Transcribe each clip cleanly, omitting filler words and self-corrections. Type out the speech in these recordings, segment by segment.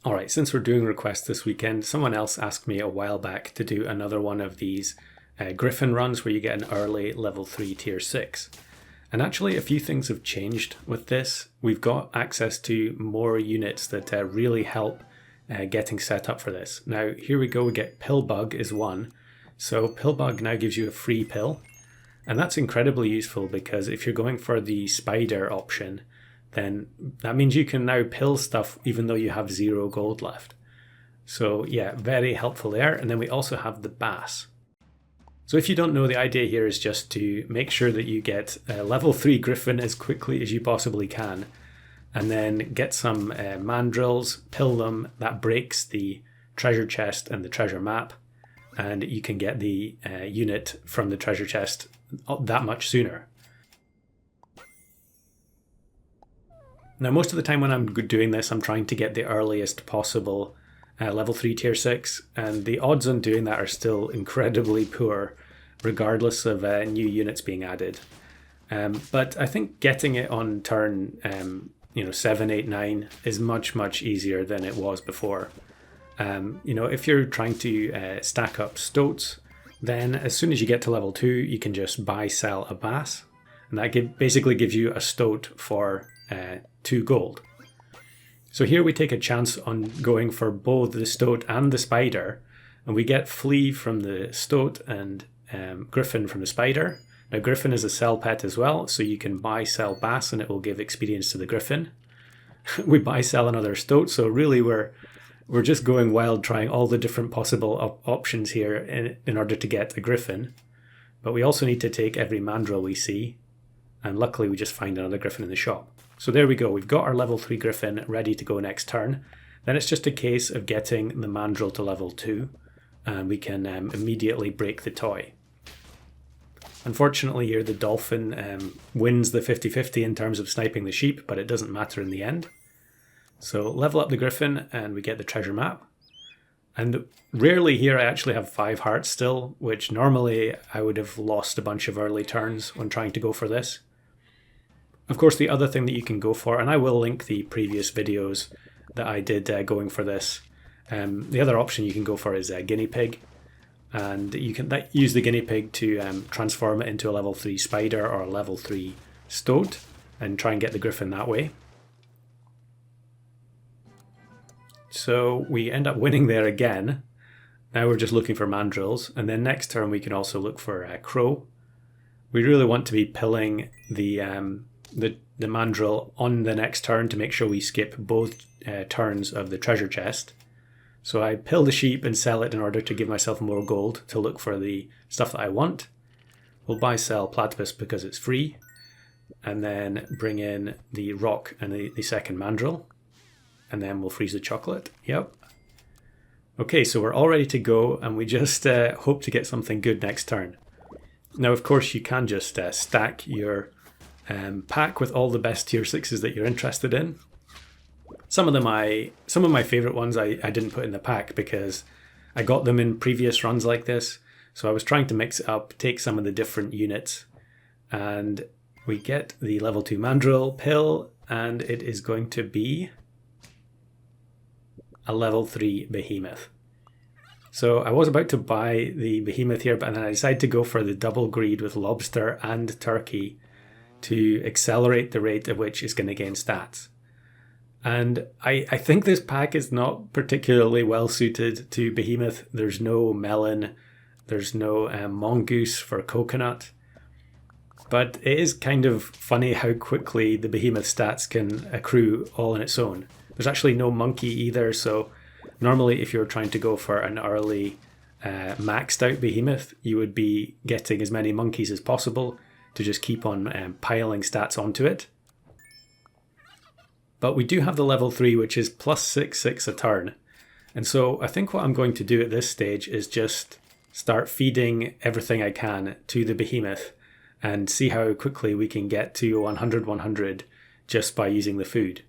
Alright, since we're doing requests this weekend, someone else asked me a while back to do another one of these Griffin runs where you get an early level 3 tier 6. And actually a few things have changed with this. We've got access to more units that really help getting set up for this. Now here we go, we get Pillbug is one. So Pillbug now gives you a free pill. And that's incredibly useful because if you're going for the spider option, then that means you can now pill stuff even though you have 0 gold left. So yeah, very helpful there. And then we also have the bass. So if you don't know, the idea here is just to make sure that you get a level 3 Griffin as quickly as you possibly can. And then get some mandrills, pill them, that breaks the treasure chest and the treasure map. And you can get the unit from the treasure chest that much sooner. Now, most of the time when I'm doing this, I'm trying to get the earliest possible level 3 tier 6, and the odds on doing that are still incredibly poor, regardless of new units being added. But I think getting it on turn 7, 8, 9 is much easier than it was before. If you're trying to stack up stoats, then as soon as you get to level 2, you can just buy, sell a bass, and that basically gives you a stoat for 2 gold. So here we take a chance on going for both the stoat and the spider, and we get flea from the stoat and Griffin from the spider. Now Griffin is a sell pet as well, so you can buy, sell bass and it will give experience to the Griffin. We buy, sell another stoat, so really we're just going wild trying all the different possible options here in order to get a Griffin. But we also need to take every mandrill we see, and luckily we just find another Griffin in the shop. So there we go, we've got our level 3 Griffin ready to go next turn. Then it's just a case of getting the mandrill to level 2, and we can immediately break the toy. Unfortunately here the dolphin wins the 50-50 in terms of sniping the sheep, but it doesn't matter in the end. So level up the Griffin and we get the treasure map. And rarely here I actually have 5 hearts still, which normally I would have lost a bunch of early turns when trying to go for this. Of course, the other thing that you can go for, and I will link the previous videos that I did going for this, the other option you can go for is a guinea pig. And you can use the guinea pig to transform it into a level 3 spider or a level 3 stoat and try and get the Griffin that way. So we end up winning there again. Now we're just looking for mandrills, and then next turn we can also look for crow. We really want to be pilling the mandrill on the next turn to make sure we skip both turns of the treasure chest. So I pill the sheep and sell it in order to give myself more gold to look for the stuff that I want. We'll buy, sell platypus because it's free, and then bring in the rock and the second mandrill, and then we'll freeze the chocolate. Yep. Okay, so we're all ready to go, and we just hope to get something good next turn. Now, of course, you can just stack your pack with all the best tier 6s that you're interested in. Some of my favorite ones I didn't put in the pack because I got them in previous runs like this. So I was trying to mix it up, take some of the different units, and we get the level 2 mandrill pill, and it is going to be a level 3 behemoth. So I was about to buy the behemoth here, but then I decided to go for the double greed with lobster and turkey to accelerate the rate at which it's going to gain stats. And I think this pack is not particularly well suited to behemoth. There's no melon, there's no mongoose for coconut. But it is kind of funny how quickly the behemoth stats can accrue all on its own. There's actually no monkey either, so normally if you're trying to go for an early maxed out behemoth, you would be getting as many monkeys as possible to just keep on piling stats onto it. But we do have the level 3, which is plus 6/6 a turn. And so I think what I'm going to do at this stage is just start feeding everything I can to the behemoth and see how quickly we can get to 100/100 just by using the food.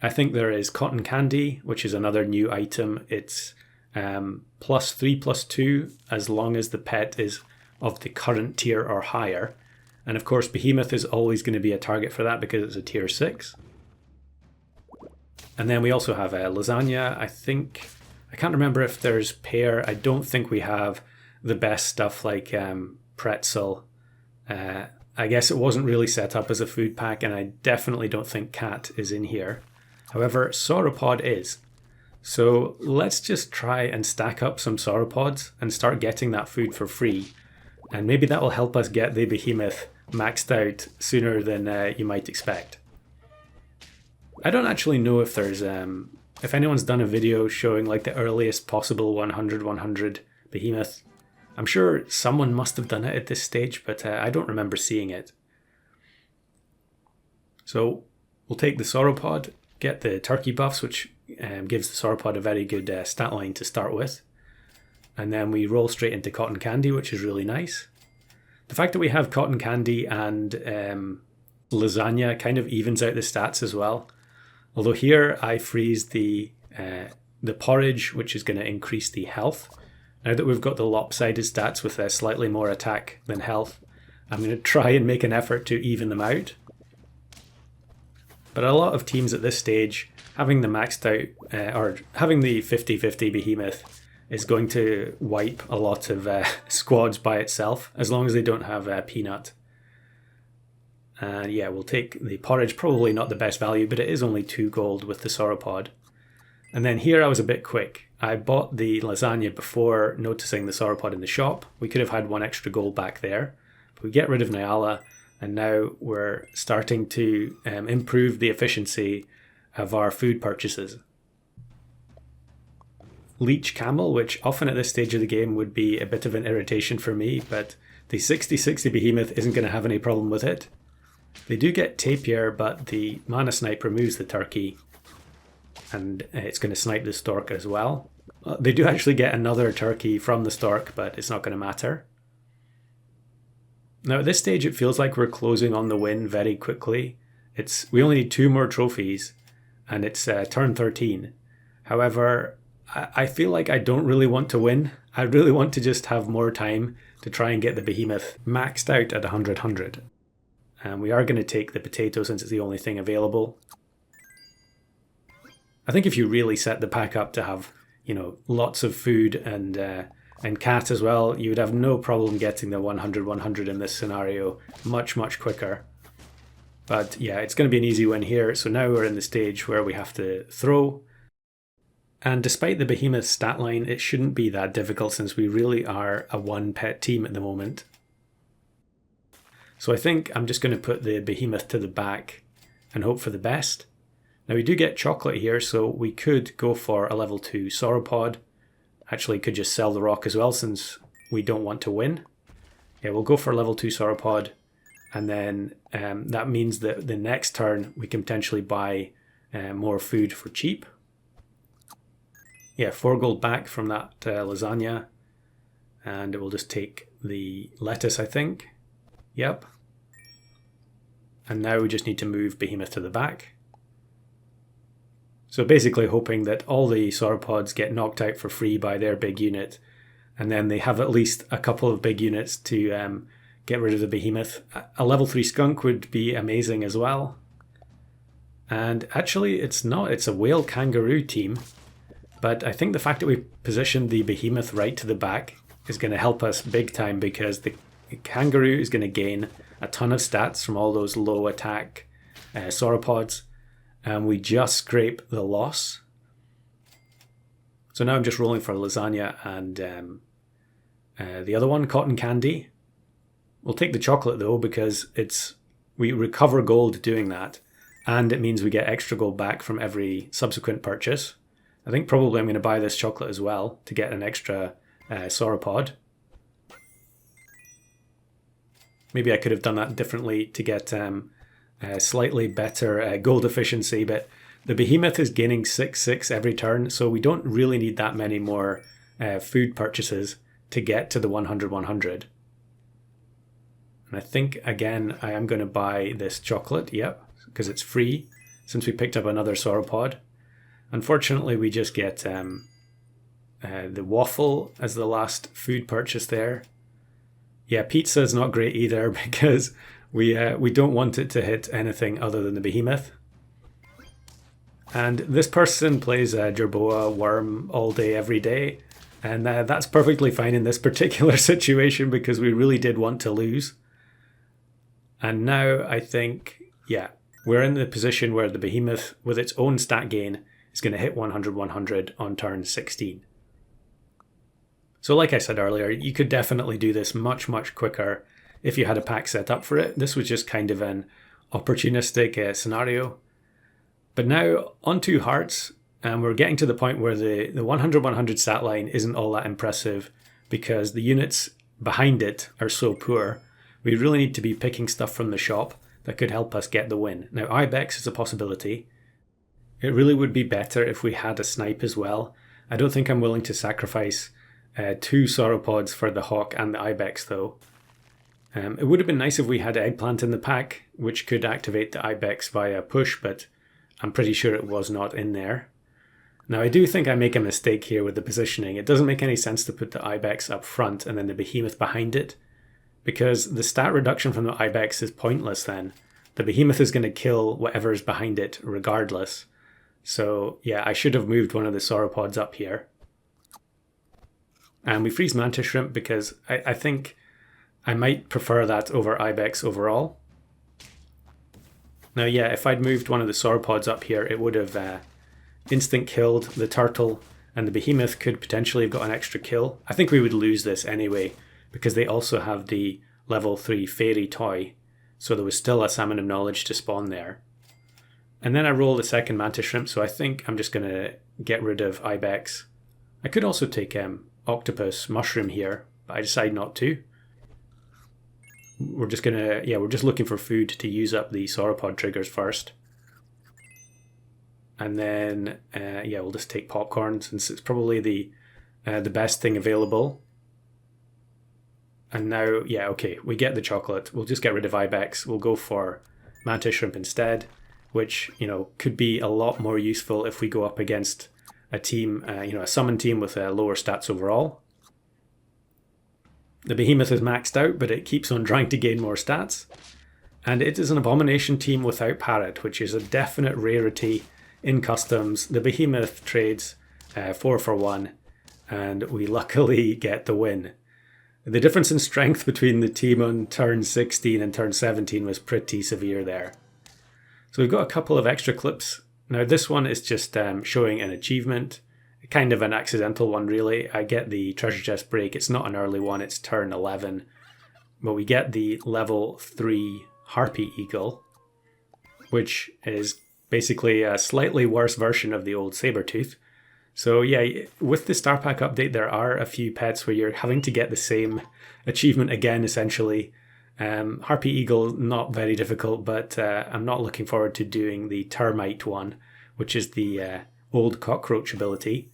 I think there is cotton candy, which is another new item. It's plus 3/2 as long as the pet is of the current tier or higher. And of course, behemoth is always going to be a target for that because it's a tier 6. And then we also have lasagna. I can't remember if there's pear. I don't think we have the best stuff like pretzel. I guess it wasn't really set up as a food pack, and I definitely don't think cat is in here. However, sauropod is. So let's just try and stack up some sauropods and start getting that food for free. And maybe that will help us get the behemoth maxed out sooner than you might expect. I don't actually know if there's if anyone's done a video showing like the earliest possible 100 behemoth. I'm sure someone must have done it at this stage, but I don't remember seeing it. So we'll take the sauropod, get the turkey buffs, which gives the sauropod a very good stat line to start with. And then we roll straight into cotton candy, which is really nice. The fact that we have cotton candy and lasagna kind of evens out the stats as well. Although here I freeze the porridge, which is going to increase the health. Now that we've got the lopsided stats with slightly more attack than health, I'm going to try and make an effort to even them out. But a lot of teams at this stage, having the maxed out, or having the 50-50 behemoth is going to wipe a lot of squads by itself, as long as they don't have peanut. And yeah, we'll take the porridge, probably not the best value, but it is only 2 gold with the sauropod. And then here I was a bit quick. I bought the lasagna before noticing the sauropod in the shop. We could have had 1 extra gold back there. But we get rid of Nyala, and now we're starting to improve the efficiency of our food purchases. Leech Camel, which often at this stage of the game would be a bit of an irritation for me, but the 60-60 behemoth isn't going to have any problem with it. They do get Tapir, but the Mana Snipe removes the turkey, and it's going to snipe the stork as well. They do actually get another turkey from the stork, but it's not going to matter. Now at this stage it feels like we're closing on the win very quickly. We only need 2 more trophies, and it's turn 13. However, I feel like I don't really want to win. I really want to just have more time to try and get the behemoth maxed out at 100. And we are going to take the potato since it's the only thing available. I think if you really set the pack up to have, lots of food and cat as well, you would have no problem getting the 100 in this scenario much quicker. But yeah, it's going to be an easy win here. So now we're in the stage where we have to throw. And despite the behemoth stat line, it shouldn't be that difficult since we really are a 1 pet team at the moment. So I think I'm just going to put the behemoth to the back and hope for the best. Now we do get chocolate here, so we could go for a level 2 sauropod. Actually could just sell the rock as well since we don't want to win. Yeah, we'll go for a level 2 sauropod, and then that means that the next turn we can potentially buy more food for cheap. Yeah, 4 gold back from that lasagna, and we'll just take the lettuce, I think. Yep. And now we just need to move behemoth to the back. So basically hoping that all the sauropods get knocked out for free by their big unit, and then they have at least a couple of big units to get rid of the behemoth. A level 3 skunk would be amazing as well. And actually it's not, it's a whale kangaroo team. But I think the fact that we positioned the behemoth right to the back is going to help us big time, because the kangaroo is going to gain a ton of stats from all those low attack sauropods. And we just scrape the loss. So now I'm just rolling for lasagna and the other one, cotton candy. We'll take the chocolate though, because we recover gold doing that, and it means we get extra gold back from every subsequent purchase. I think probably I'm going to buy this chocolate as well to get an extra sauropod. Maybe I could have done that differently to get slightly better gold efficiency, but the behemoth is gaining 6/6 every turn, so we don't really need that many more food purchases to get to the 100. And I think again I am going to buy this chocolate, yep, because it's free since we picked up another sauropod. Unfortunately we just get the waffle as the last food purchase there. Yeah, pizza is not great either, because we don't want it to hit anything other than the behemoth. And this person plays a Jerboa worm all day, every day. And that's perfectly fine in this particular situation because we really did want to lose. And now I think, yeah, we're in the position where the behemoth, with its own stat gain, is going to hit 100-100 on turn 16. So like I said earlier, you could definitely do this much, much quicker if you had a pack set up for it. This was just kind of an opportunistic scenario. But now onto hearts, and we're getting to the point where the 100-100 stat line isn't all that impressive because the units behind it are so poor. We really need to be picking stuff from the shop that could help us get the win. Now Ibex is a possibility. It really would be better if we had a snipe as well. I don't think I'm willing to sacrifice 2 sauropods for the hawk and the Ibex though. It would have been nice if we had eggplant in the pack, which could activate the Ibex via push, but I'm pretty sure it was not in there. Now I do think I make a mistake here with the positioning. It doesn't make any sense to put the Ibex up front and then the behemoth behind it, because the stat reduction from the Ibex is pointless then. The behemoth is going to kill whatever is behind it regardless. So yeah, I should have moved one of the sauropods up here. And we freeze mantis shrimp because I think I might prefer that over Ibex overall. Now yeah, if I'd moved one of the sauropods up here, it would have instant killed the turtle, and the behemoth could potentially have got an extra kill. I think we would lose this anyway, because they also have the level 3 fairy toy, so there was still a salmon of knowledge to spawn there. And then I roll the second mantis shrimp, so I think I'm just going to get rid of Ibex. I could also take octopus mushroom here, but I decide not to. We're just we're just looking for food to use up the sauropod triggers first. And then, we'll just take popcorn since it's probably the best thing available. And now, yeah, okay, we get the chocolate. We'll just get rid of Ibex. We'll go for mantis shrimp instead, which, could be a lot more useful if we go up against a team, a summon team with lower stats overall. The behemoth is maxed out, but it keeps on trying to gain more stats. And it is an abomination team without parrot, which is a definite rarity in customs. The behemoth trades 4 for 1, and we luckily get the win. The difference in strength between the team on turn 16 and turn 17 was pretty severe there. So we've got a couple of extra clips. Now this one is just showing an achievement, kind of an accidental one really. I get the treasure chest break. It's not an early one, it's turn 11. But we get the level 3 harpy eagle, which is basically a slightly worse version of the old sabertooth. So yeah, with the Star Pack update, there are a few pets where you're having to get the same achievement again, essentially. Harpy Eagle, not very difficult, but I'm not looking forward to doing the Termite one, which is the old cockroach ability.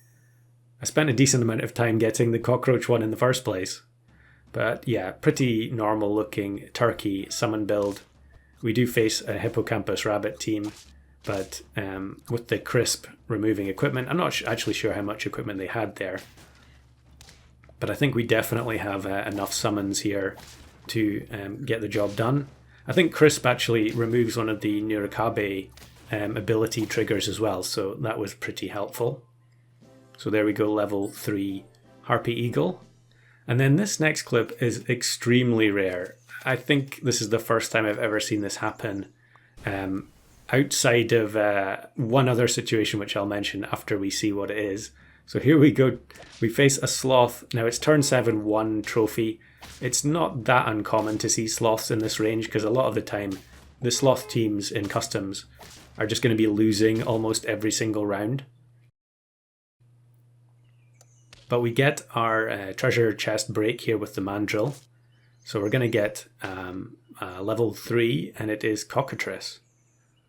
I spent a decent amount of time getting the cockroach one in the first place. But yeah, pretty normal looking turkey summon build. We do face a hippocampus rabbit team, but with the crisp removing equipment, I'm not actually sure how much equipment they had there. But I think we definitely have enough summons here to get the job done. I think crisp actually removes one of the Nurikabe ability triggers as well, so that was pretty helpful. So there we go, level 3 Harpy Eagle. And then this next clip is extremely rare. I think this is the first time I've ever seen this happen. Outside of one other situation, which I'll mention after we see what it is. So here we go. We face a sloth. Now it's turn 7, 1 trophy. It's not that uncommon to see sloths in this range because a lot of the time the sloth teams in customs are just going to be losing almost every single round. But we get our treasure chest break here with the mandrill. So we're going to get level 3, and it is Cockatrice.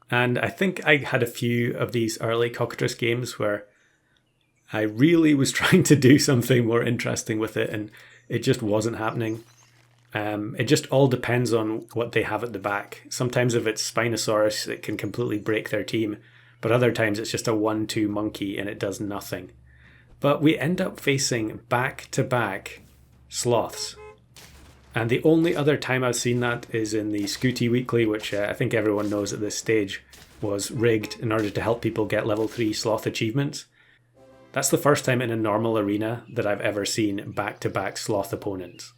And I think I had a few of these early Cockatrice games where I really was trying to do something more interesting with it, and it just wasn't happening. It just all depends on what they have at the back. Sometimes if it's Spinosaurus, it can completely break their team, but other times it's just a 1-2 monkey and it does nothing. But we end up facing back-to-back sloths. And the only other time I've seen that is in the Scooty Weekly, which I think everyone knows at this stage. was rigged in order to help people get level 3 sloth achievements. That's the first time in a normal arena that I've ever seen back-to-back sloth opponents.